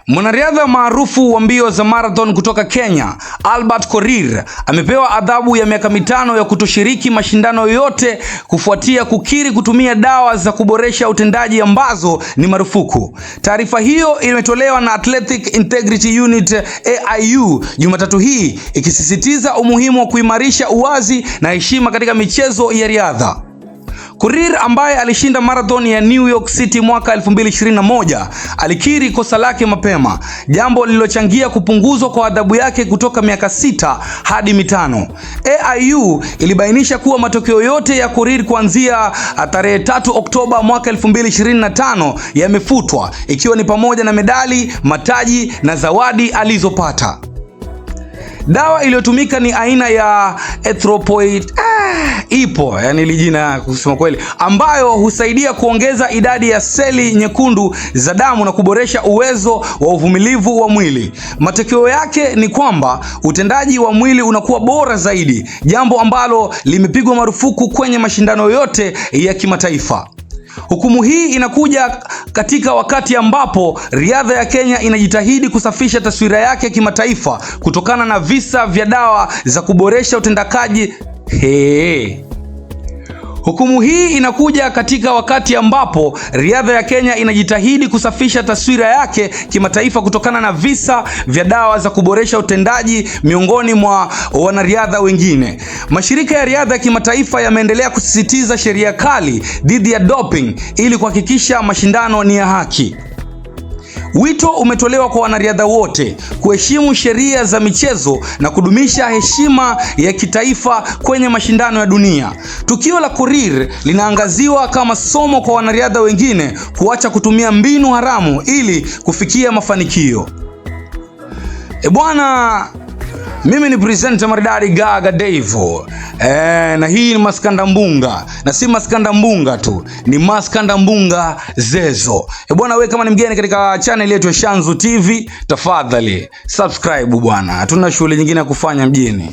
Mwanariadha maarufu wa mbio za marathon kutoka Kenya, Albert Korir, amepewa adhabu ya miaka 5 ya kutoshiriki mashindano yote kufuatia kukiri kutumia dawa za kuboresha utendaji ambazo ni marufuku. Taarifa hiyo imetolewa na Athletic Integrity Unit AIU Jumatatu hii, ikisisitiza umuhimu wa kuimarisha uwazi na heshima katika michezo ya riadha. Korir ambaye alishinda marathon ya New York City mwaka 2021 alikiri kosa lake mapema, jambo lililochangia kupunguzwa kwa adhabu yake kutoka miaka 6 hadi 5. AIU ilibainisha kuwa matokeo yote ya Korir kuanzia tarehe 3 Oktoba mwaka 2025 yamefutwa, ikiwa ni pamoja na medali, mataji na zawadi alizopata. Dawa iliyotumika ni aina ya erythropoietin yani lijina kusema kweli, ambayo husaidia kuongeza idadi ya seli nyekundu za damu na kuboresha uwezo wa uvumilivu wa mwili. Matokeo yake ni kwamba utendaji wa mwili unakuwa bora zaidi, jambo ambalo limepigwa marufuku kwenye mashindano yote ya kimataifa. Hukumu hii inakuja katika wakati ambapo riadha ya Kenya inajitahidi kusafisha taswira yake kimataifa kutokana na visa vya dawa za kuboresha utendakaji. Hukumu hii inakuja katika wakati ambapo riadha ya Kenya inajitahidi kusafisha taswira yake kimataifa kutokana na visa vya dawa za kuboresha utendaji miongoni mwa wanariadha wengine. Mashirika ya riadha ya kimataifa yameendelea kusisitiza sheria kali dhidi ya doping ili kuhakikisha mashindano ni ya haki. Wito umetolewa kwa wanariadha wote kuheshimu sheria za michezo na kudumisha heshima ya kitaifa kwenye mashindano ya dunia. Tukio la Korir linaangaziwa kama somo kwa wanariadha wengine kuacha kutumia mbinu haramu ili kufikia mafanikio. Bwana, mimi ni presenter maridadi Gaga Devo. Na hii ni Maskanda Mbunga, na si Maskanda Mbunga tu, ni Maskanda Mbunga Zezo. Bwana, wewe kama ni mgeni katika channel yetu ya Shanzu TV, tafadhali subscribe bwana. Hatuna shughuli nyingine ya kufanya mjini.